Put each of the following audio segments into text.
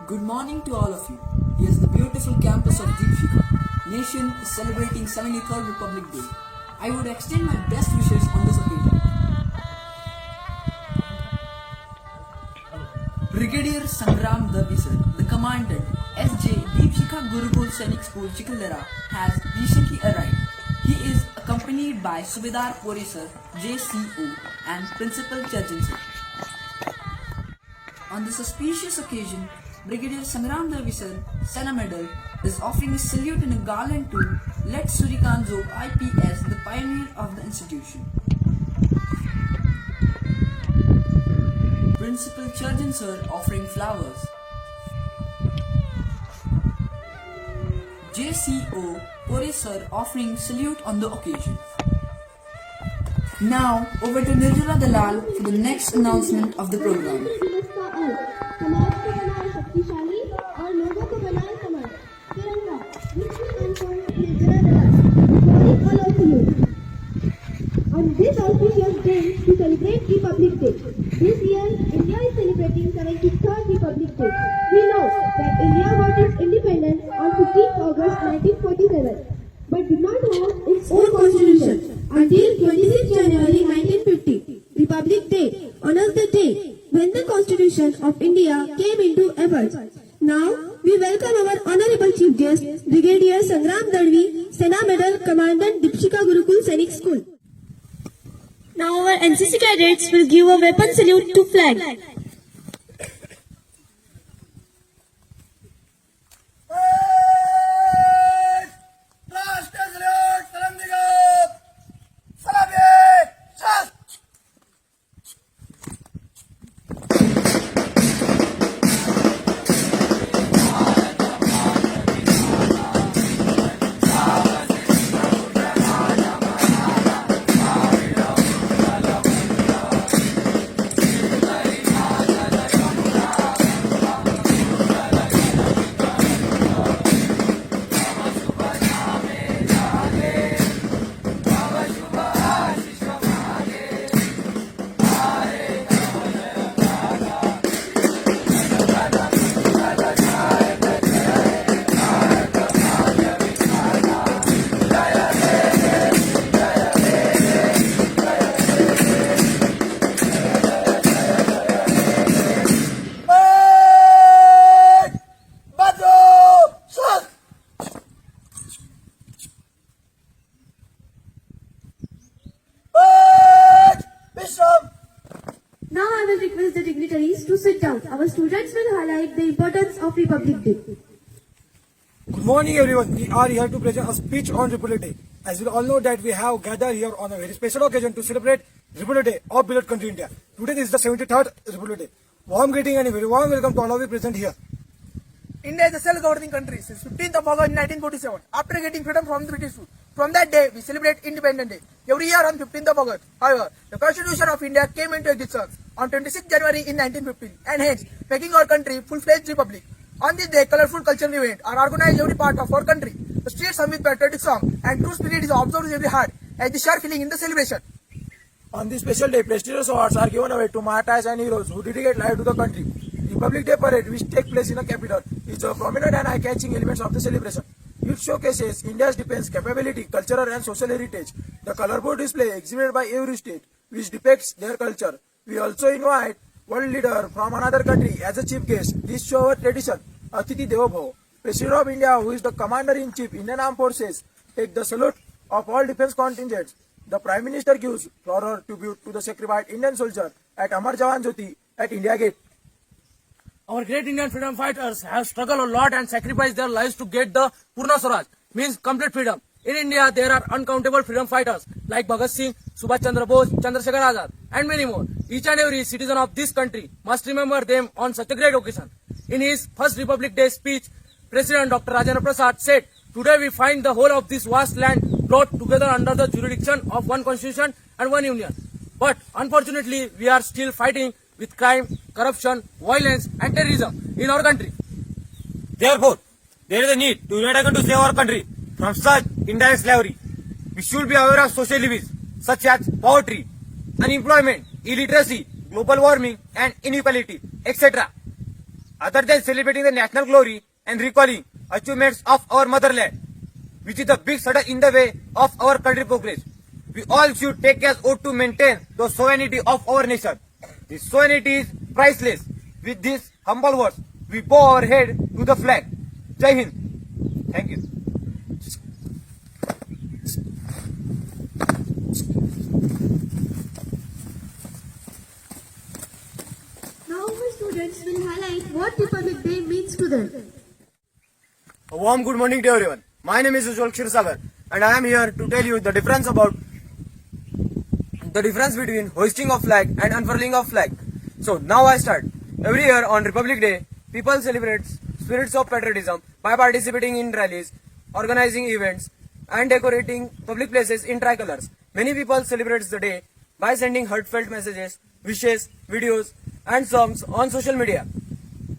Good morning to all of you. Here's the beautiful campus of Deepshika. Nation is celebrating 73rd Republic Day. I would extend my best wishes on this occasion. Brigadier Sangram Darvi sir, the commandant, S.J. Deepshika Gurukul Sainik School, Chikaldara, has recently arrived. He is accompanied by Subedar Pori sir, JCO, and Principal Charjan sir. On this auspicious occasion, Brigadier Sangram Darvi sir, Sena Medal, is offering a salute and a garland to Let Surikant Zog IPS, the pioneer of the institution. Principal Charjan sir offering flowers. JCO Pore sir offering salute on the occasion. Now over to Nirjala Dalal for the next announcement of the program. समाज को बनाए शक्तिशाली और लोगों को बनाए समर्थ तिरंगा all of you. On this auspicious day to celebrate Republic Day. This year, India is celebrating 73rd Republic Day. We know that India got its independence on 15th August 1947, but did not have its own constitution until 26 January 1950. Republic Day honors the day when the Constitution of India came into effect. Now, we welcome our Honorable Chief Guest, Brigadier Sangram Darvi, Sena Medal Commandant, Deepshika Gurukul Sainik School. Now our NCC cadets will give a weapon salute to flag. Now I will request the dignitaries to sit down. Our students will highlight the importance of Republic Day. Good morning everyone. We are here to present a speech on Republic Day. As you all know that we have gathered here on a very special occasion to celebrate Republic Day of beloved country India. Today is the 73rd Republic Day. Warm greeting and a very warm welcome to all of you present here. India is a self-governing country since 15th of August 1947. After getting freedom from the British rule, from that day we celebrate Independence Day every year on 15th of August. However, the Constitution of India came into existence on 26 January in 1915, and hence making our country full-fledged republic. On this day, colorful cultural events are organized every part of our country. The streets hum with patriotic song and true spirit is observed in every heart as the shared feeling in the celebration. On this special day, prestigious awards are given away to martyrs and heroes who dedicate life to the country. Republic Day parade, which takes place in the capital, is a prominent and eye-catching element of the celebration. It showcases India's defense capability, cultural and social heritage. The colorful display exhibited by every state, which depicts their culture. We also invite one leader from another country as a chief guest. This shows our tradition, Atiti Devo Bhava. President of India, who is the Commander-in-Chief Indian Armed Forces, take the salute of all defense contingents. The Prime Minister gives floral tribute to the sacrificed Indian soldier at Amar Jawan Jyoti at India Gate. Our great Indian freedom fighters have struggled a lot and sacrificed their lives to get the Purna Swaraj, means complete freedom. In India, there are uncountable freedom fighters like Bhagat Singh, Subhash Chandra Bose, Chandrasekhar Azad, and many more. Each and every citizen of this country must remember them on such a great occasion. In his first Republic Day speech, President Dr. Rajendra Prasad said, "Today we find the whole of this vast land brought together under the jurisdiction of one constitution and one union. But unfortunately, we are still fighting with crime, corruption, violence and terrorism in our country. Therefore, there is a need to unite again to save our country from such indirect slavery. We should be aware of social evils such as poverty, unemployment, illiteracy, global warming and inequality, etc. other than celebrating the national glory and recalling achievements of our motherland, which is a big hurdle in the way of our country progress. We all should take as oath to maintain the sovereignty of our nation. This sovereignty is priceless. With these humble words, we bow our head to the flag. Jai Hind. Thank you. Now my students will highlight what Republic Day means to them. A warm good morning to everyone. My name is Ujjwal Kshirsagar and I am here to tell you the difference between hoisting of flag and unfurling of flag. So now I start. Every year on Republic Day, people celebrate spirits of patriotism by participating in rallies, organizing events and decorating public places in tricolors. Many people celebrate the day by sending heartfelt messages, wishes, videos and songs on social media.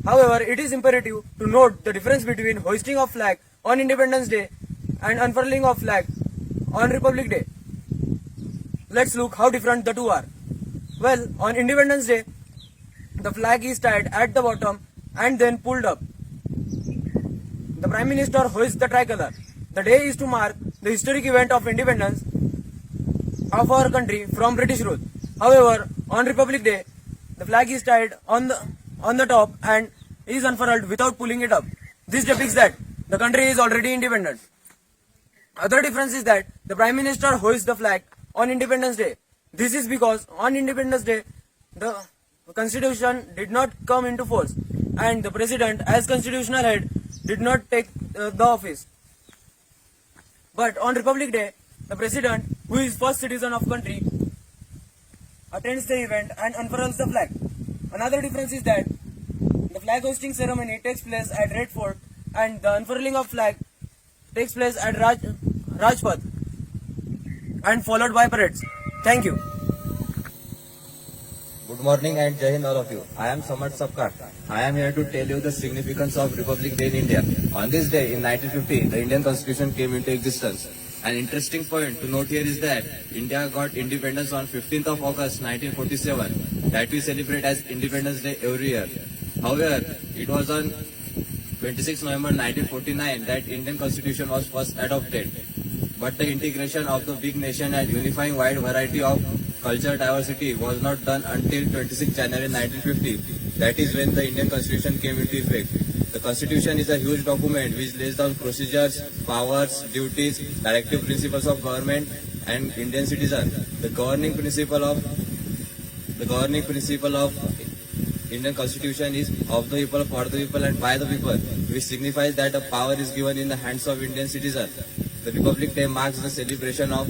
However, it is imperative to note the difference between hoisting of flag on Independence Day and unfurling of flag on Republic Day. Let's look how different the two are. Well, on Independence Day, the flag is tied at the bottom and then pulled up. The Prime Minister hoists the tricolor. The day is to mark the historic event of independence of our country from British rule. However, on Republic Day, the flag is tied on the top and is unfurled without pulling it up. This depicts that the country is already independent. Other difference is that the Prime Minister hoists the flag on Independence Day. This is because on Independence Day, the Constitution did not come into force and the President as constitutional head did not take the office. But on Republic Day, the President, who is first citizen of country, attends the event and unfurls the flag. Another difference is that the flag hoisting ceremony takes place at Red Fort and the unfurling of flag takes place at Rajpath and followed by parades. Thank you. Good morning and Jai Hind all of you. I am Samad Sapkar. I am here to tell you the significance of Republic Day in India. On this day in 1950, the Indian Constitution came into existence. An interesting point to note here is that India got independence on 15th of August 1947 that we celebrate as Independence Day every year. However, it was on 26 November 1949 that Indian Constitution was first adopted. But the integration of the big nation and unifying wide variety of cultural diversity was not done until 26 January 1950. That is when the Indian Constitution came into effect. The Constitution is a huge document which lays down procedures, powers, duties, directive principles of government and Indian citizen. The governing principle of Indian Constitution is of the people, for the people and by the people, which signifies that the power is given in the hands of Indian citizen. The Republic Day marks the celebration of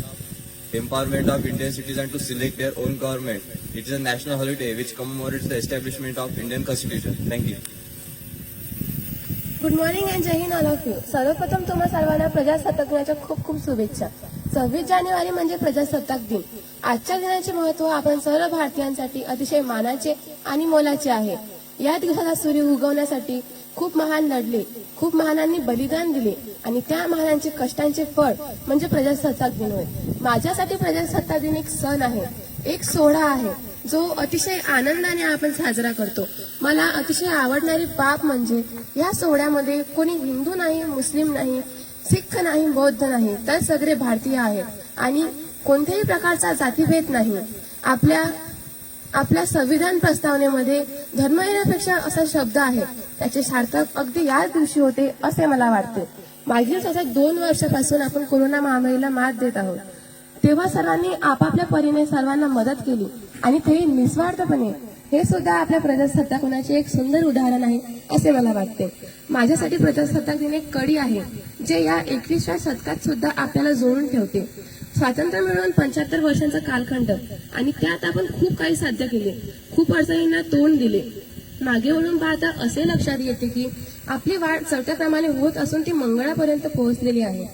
empowerment of Indian citizens to select their own government. It is a national holiday which commemorates the establishment of Indian Constitution. Thank you. Good morning and जय Hind all of you. सर्वप्रथम तुम्हा सर्वांना प्रजासत्ताक दिनाच्या खूप खूप शुभेच्छा. 26 जानेवारी म्हणजे प्रजासत्ताक दिन. आजच्या दिनाचे महत्त्व आपण सर्व भारतीयांसाठी अतिशय मानाचे आणि मोलाचे आहे. या दिवसाला सूर्य उगवण्यासाठी खूप महान लढले, खूप महानांनी बलिदान दिले आणि त्या महानांचे कष्टांचे फळ म्हणजे प्रजासत्ताक दिन होय. माझ्यासाठी प्रजासत्ताक दिन एक सण आहे, एक सोहळा आहे जो अतिशय आनंदाने आपण साजरा करतो. मला अतिशय आवडणारी बाब म्हणजे या सोहळ्यामध्ये कोणी हिंदू नाही, मुस्लिम नाही, सिख नाही, बौद्ध नाही, तर सगळे भारतीय आहेत आणि कोणत्याही प्रकारचा जातीभेद नाही. आपल्या संविधान प्रस्तावनेमध्ये धर्मनिरपेक्ष असा शब्द आहे, त्याचे सार्थक अगदी याच दिवशी होते असे मला वाटते. मागील सतत 2 वर्षापासून आपण कोरोना महामारीला मात देत आहोत. तेव्हा सर्वांनी आपापल्या परीने सर्वांना मदत केली आणि ते निस्वार्थपणे. हे सुद्धा आपल्या प्रजासत्ताक दिनाचे एक सुंदर उदाहरण आहे असे मला वाटते. माझ्यासाठी प्रजासत्ताक दिन एक कडी आहे जे या 21व्या शतकात सुद्धा आपल्याला जोडून ठेवते. स्वातंत्र्य मिळवून 75 वर्षांचा कालखंड आणि त्यात आपण खूप काही साध्य केले, खूप अडचणींना तोंड दिले. मागे वळून पाहता असे लक्षात येते की आपली वाट चढत्या क्रमाने होत असून ती मंगळापर्यंत पोहोचलेली आहे.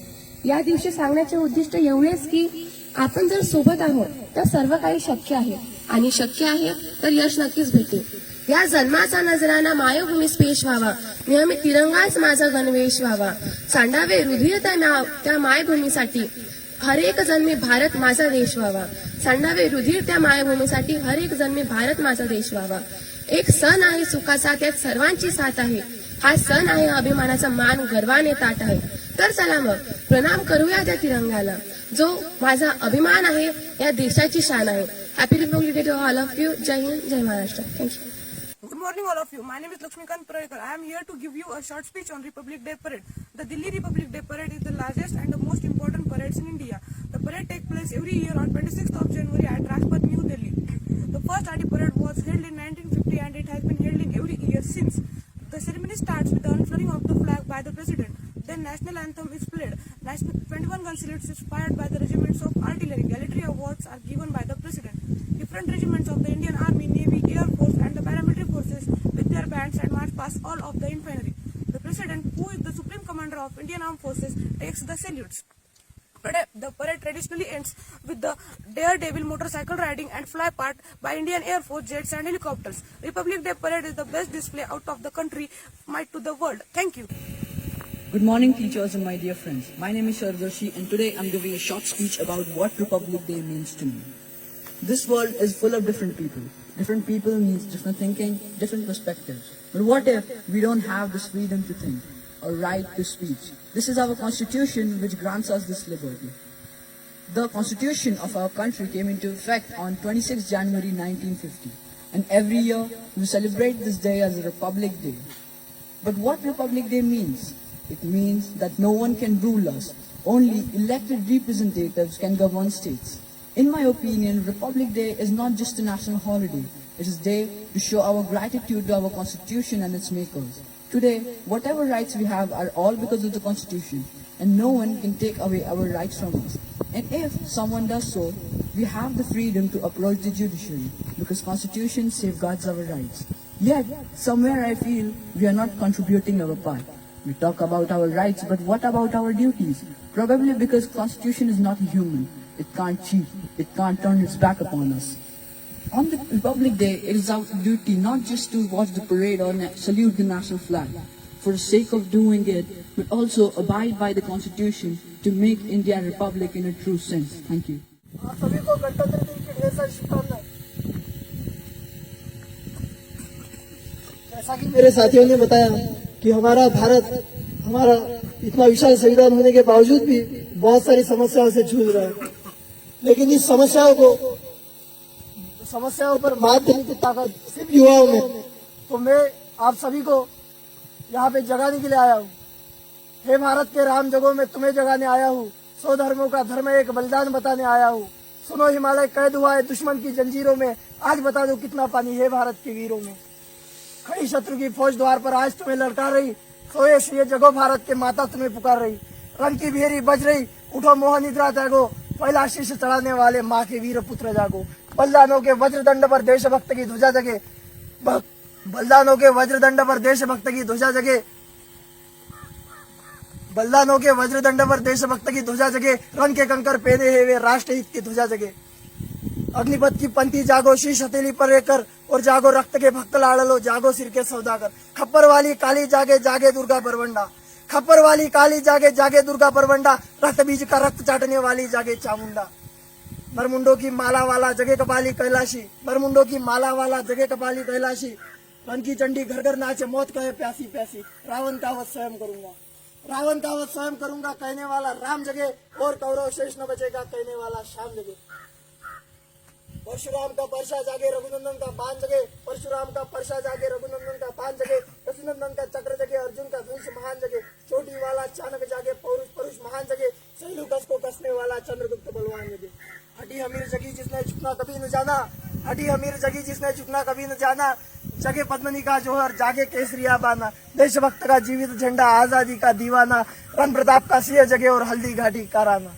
या दिवशी सांगण्याचे उद्दिष्ट एवढेच की आपण जर सोबत आहोत तर सर्व काही शक्य आहे आणि शक्य आहे तर यश नक्कीच भेटेल. या जन्माचा नजराना मायभूमीस पेश व्हावा, नेहमी तिरंगाच माझा गणवेश व्हावा. सांडावे हृदय त्या मायभूमीसाठी, हरेक जन्मी भारत माझा देश व्हावा. सांडावे रुधिर त्या मायभूमीसाठी हर एक जण मी भारत माझा देश व्हावा. एक सण आहे सुखाचा, त्यात सर्वांची साथ आहे. हा सण आहे अभिमानाचा, मान गर्वाने ताट आहे. तर चला मग प्रणाम करूया त्या तिरंगाला, जो माझा अभिमान आहे, या देशाची शान आहे. Happy republic day to all of you. जय हिंद, जय Maharashtra. Thank you. Good morning all of you. My name is Lakshmikant Prarekar. I am here to give you a short speech on Republic Day Parade. The Delhi Republic Day Parade is the largest and the most important parades in India. The parade takes place every year on 26th of January at Rajpath, New Delhi. The first RD parade was held in 1950 and it has been held in every year since. The ceremony starts with the unfurling of the flag by the president. Then national anthem is played. 21 gun salutes is fired by the regiments of artillery. Gallantry awards are given by the president. Different regiments of the Indian Army, Navy, Air Force and the paramilitary forces with their bands and march past all of the infantry. The president, who is the supreme commander of Indian Armed Forces, takes the salutes. The parade traditionally ends with the daredevil motorcycle riding and fly part by Indian Air Force jets and helicopters. Republic Day Parade is the best display out of the country might to the world. Thank you. Good morning, teachers and my dear friends. My name is Sardarshi, and today I'm giving a short speech about what Republic Day means to me. This world is full of different people. Different people means different thinking, different perspectives. But what if we don't have this freedom to think or right to speech? This is our constitution which grants us this liberty. The constitution of our country came into effect on 26 January 1950. And every year we celebrate this day as a Republic Day. But what Republic Day means? It means that no one can rule us. Only elected representatives can govern states. In my opinion, Republic Day is not just a national holiday. It is a day to show our gratitude to our Constitution and its makers. Today, whatever rights we have are all because of the Constitution, and no one can take away our rights from us. And if someone does so, we have the freedom to approach the judiciary, because Constitution safeguards our rights. Yet, somewhere I feel we are not contributing our part. We talk about our rights, but what about our duties? Probably because Constitution is not human. It can't cheat. It can't turn its back upon us. On the Republic Day, it is our duty not just to watch the parade or salute the national flag for the sake of doing it, but also abide by the Constitution to make India a republic in a true sense. Thank you. आप सभी को गणतंत्र दिन की ढेर सारी शुभकामनाएं। जैसा कि मेरे साथियों ने बताया कि हमारा भारत, हमारा इतना विशाल संविधान होने के बावजूद भी बहुत सारी समस्याओं से जूझ रहा है, लेकिन इस समस्याओं पर मात देने की ताकत सिर्फ युवाओं में। तो मैं आप सभी को यहाँ पे जगाने के लिए आया हूँ। हे भारत के राम जगो, मैं तुम्हें जगाने आया हूँ। 100 धर्मों का धर्म एक बलिदान बताने आया हूँ। सुनो हिमालय कैद हुआ है दुश्मन की जंजीरों में, आज बता दो कितना पानी है भारत के वीरों में। खड़ी शत्रु की फौज द्वार पर आज तुम्हें ललकार रही, सोए श्री जगो भारत के माता तुम्हें पुकार रही। रंग की भेरी बज रही, उठो मोह निद्रा त्यागो, पहला शीश चढ़ाने वाले माँ के वीर पुत्र जागो। बलिदानों के वज्रदंड पर देशभक्त की ध्वजा जगे, बलिदानों के वज्रदंड पर देशभक्त की ध्वजा जगे, बलिदानों के वज्रदंड पर देशभक्त की ध्वजा जगे। रंग के कंकर पहने हैं वे राष्ट्र हित की ध्वजा जगे। अग्निपथ की पंक्ति जागो, शीश हथेली पर लेकर, और जागो रक्त के भक्त लाड़लो, जागो सिर के सौदागर। खप्पर वाली काली जागे, जागे दुर्गा परवंडा। खप्पर वाली काली जागे, जागे दुर्गा परवंडा। रक्त बीज का रक्त चाटने वाली जागे चामुंडा। बरमुंडों की माला वाला जगे कपाली कैलाशी, बरमुंडों की माला वाला जगे कपाली कैलाशी। रण की चंडी घर घर नाचे, मौत कहे प्यासी प्यासी। रावण का वध स्वयं करूंगा, रावण का वध स्वयं करूंगा कहने वाला राम जगे, और कौरव शेष न बचेगा कहने वाला श्याम जगे। परशुराम का परशा जागे, रघुनंदन का बाण जगे। परशुराम का परशा जागे, रघुनंदन का बाण जगे। रघुनंदन का चक्र जगे, अर्जुन का धनुष महान जगे। चोटी वाला चाणक जागे, पौरुष परुष महान जगे। सैलुकस को कसने वाला चंद्रगुप्त बलवान जगे। हटी अमीर जगी जिसने झुकना कभी न जाना, हटी अमीर जगी जिसने झुकना कभी न जाना। जगे पद्मनी का जोहर, जागे केसरिया बाना। देशभक्त का जीवित झंडा, आजादी का दीवाना। रण प्रताप का सिंह जगे, और हल्दी घाटी का राना।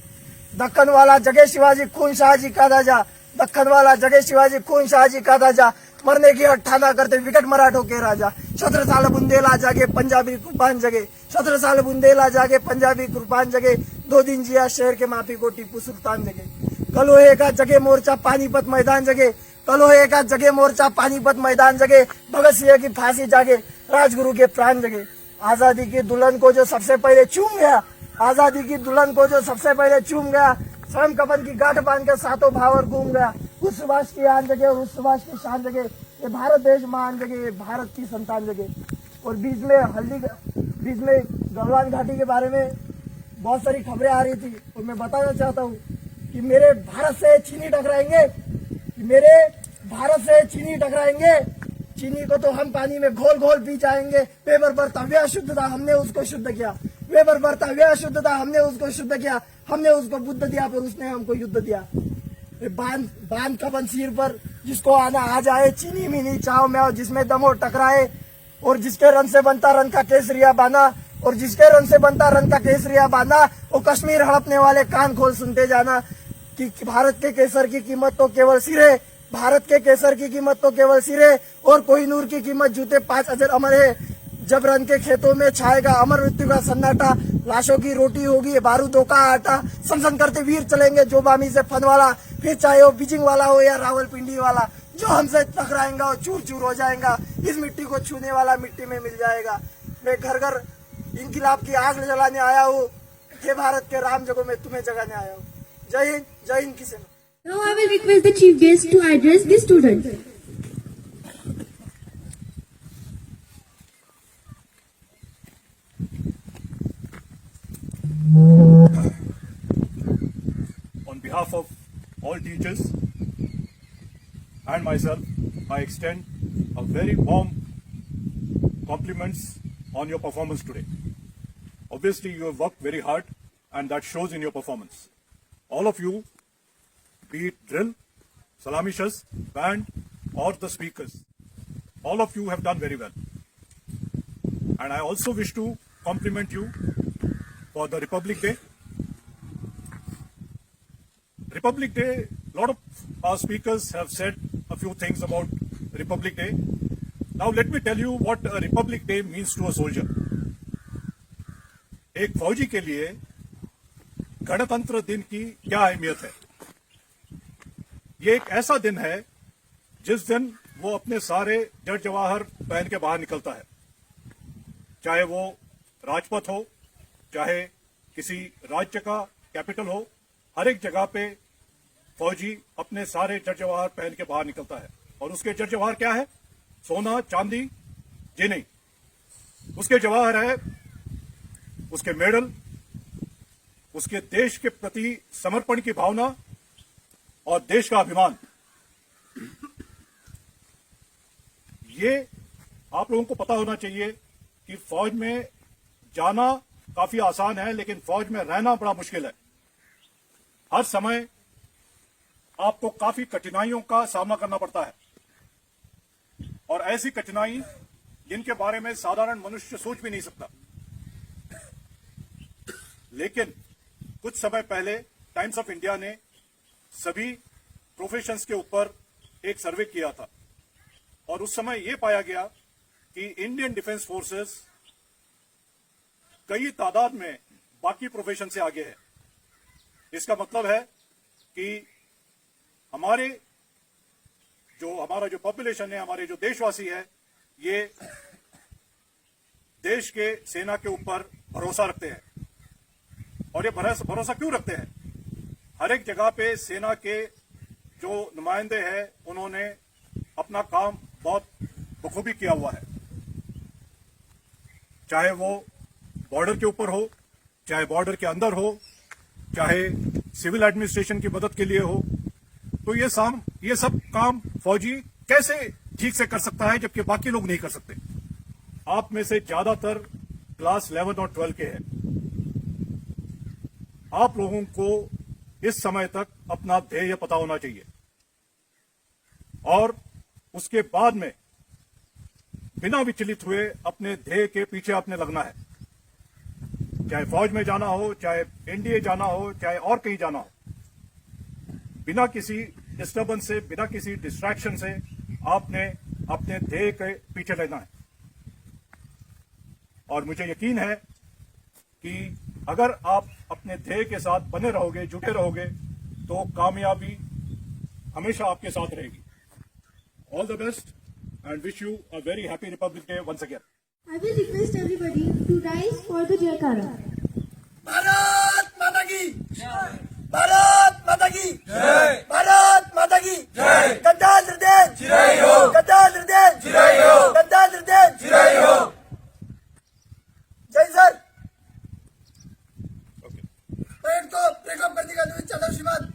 दक्कन वाला जगे शिवाजी, खून शाहजी का राजा। दक्कन वाला जगे शिवाजी, खून शाहजी का राजा। मरने की अट्ठाना करते विकट मराठों के राजा। 17 साल बुंदेला जागे, पंजाबी कुर्बान जगे। 17 साल बुंदेला जागे, पंजाबी कुर्बान जगे। 2 दिन जिया शहर के माफी को टीपू सुल्तान जगे। कलोहे का जगे मोर्चा, पानीपत मैदान जगे। कलोहे का जगे मोर्चा, पानीपत मैदान जगे। भगत सिंह की फांसी जागे, राजगुरु के प्राण जगे। आजादी की दुल्हन को जो सबसे पहले चूम गया, आजादी की दुल्हन को जो सबसे पहले चूम गया। स्वयं कफन की गांठ बांध कर सातों भावर घूम गया। उस सुभाष की आन जगह और उस सुभाष की शान जगह, ये भारत देश महान जगह, ये भारत की संतान जगह। और बीच में गलवान घाटी के बारे में बहुत सारी खबरें आ रही थी और मैं बताना चाहता हूँ कि मेरे भारत से चीनी टकराएंगे, चीनी को तो हम पानी में घोल घोल पी जाएंगे। पेपर बरता वे अशुद्धता, हमने उसको शुद्ध किया। पेपर बरता वे अशुद्धता, हमने उसको शुद्ध किया। हमने उसको बुद्ध दिया पर उसने हमको युद्ध दिया। बांध कफन सिर पर, जिसको आना आ जाए, चीनी मीनी चाव में, जिसमें दम और टकराए, और जिसके रन से बनता रन का केसरिया बांधा, और जिसके रन से बनता रन का केसरिया बांधा, वो कश्मीर हड़पने वाले कान खोल सुनते जाना कि भारत के केसर की कीमत तो केवल सिरे, भारत के केसर की कीमत तो केवल सिरे, और कोहिनूर की कीमत जूते 5 अजर अमर है। जब रन के खेतों में छाएगा अमर मृत्यु का सन्नाटा, लाशों की रोटी होगी बारूदों का आटा, समसन करते वीर चलेंगे जो बामी से फन वाला, फिर चाहे वो बीजिंग वाला हो या रावलपिंडी वाला, जो हमसे टकराएगा वो चूर चूर हो जाएगा। इस मिट्टी को छूने वाला मिट्टी में मिल जाएगा। मैं घर घर इंकिलाब की आग जलाने आया हूँ, हे भारत के राम जगह में तुम्हें जगाने आया हूँ। जय हिंद की सेना। Now I will request the chief guest to address the students. On behalf of all teachers and myself, I extend a very warm compliments on your performance today. Obviously, you have worked very hard and that shows in your performance. All of you, be it drill, salami shas, band or the speakers, all of you have done very well. And I also wish to compliment you for the Republic Day. Republic Day, a lot of our speakers have said a few things about Republic Day. Now let me tell you what a Republic Day means to a soldier. एक फौजी के लिए गणतंत्र दिन की क्या अहमियत है। ये एक ऐसा दिन है जिस दिन वो अपने सारे जड़ जवाहर पहन के बाहर निकलता है, चाहे वो राजपथ हो, चाहे किसी राज्य का कैपिटल हो, हर एक जगह पे फौजी अपने सारे जड़ जवाहर पहन के बाहर निकलता है। और उसके जड़ जवाहर क्या है? सोना, चांदी, ये नहीं, उसके जवाहर है उसके मेडल, उसके देश के प्रति समर्पण की भावना और देश का अभिमान। ये आप लोगों को पता होना चाहिए कि फौज में जाना काफी आसान है, लेकिन फौज में रहना बड़ा मुश्किल है। हर समय आपको काफी कठिनाइयों का सामना करना पड़ता है, और ऐसी कठिनाई जिनके बारे में साधारण मनुष्य सोच भी नहीं सकता। लेकिन कुछ समय पहले टाइम्स ऑफ इंडिया ने सभी प्रोफेशंस के ऊपर एक सर्वे किया था, और उस समय यह पाया गया कि इंडियन डिफेंस फोर्सेस कई तादाद में बाकी प्रोफेशन से आगे है। इसका मतलब है कि हमारा जो पॉपुलेशन है, हमारे जो देशवासी है, ये देश के सेना के ऊपर भरोसा रखते हैं। और ये भरोसा क्यों रखते हैं? हर एक जगह पे सेना के जो नुमाइंदे हैं, उन्होंने अपना काम बहुत बखूबी किया हुआ है, चाहे वो बॉर्डर के ऊपर हो, चाहे बॉर्डर के अंदर हो, चाहे सिविल एडमिनिस्ट्रेशन की मदद के लिए हो। तो ये सब काम फौजी कैसे ठीक से कर सकता है जबकि बाकी लोग नहीं कर सकते। आप में से ज्यादातर क्लास 11 और 12 के हैं। आप लोगों को इस समय तक अपना ध्येय पता होना चाहिए, और उसके बाद में बिना विचलित हुए अपने ध्येय के पीछे आपने लगना है। चाहे फौज में जाना हो, चाहे एनडीए जाना हो, चाहे और कहीं जाना हो, बिना किसी डिस्टर्बेंस से, बिना किसी डिस्ट्रैक्शन से आपने अपने ध्येय के पीछे लगना है। और मुझे यकीन है कि अगर आप अपने ध्येय के साथ बने रहोगे, जुटे रहोगे, तो कामयाबी हमेशा आपके साथ रहेगी। All the best and wish you a very happy Republic Day once again. I will request everybody to rise for the Jayakara. Bharat माता की, भारत की भारत माता की गद्दार निर्देश गद्दार निर्देश गद्दार निर्देश जय सर परेड को ब्रेकअप करने का अनुरोध चाहता हूं श्रीमान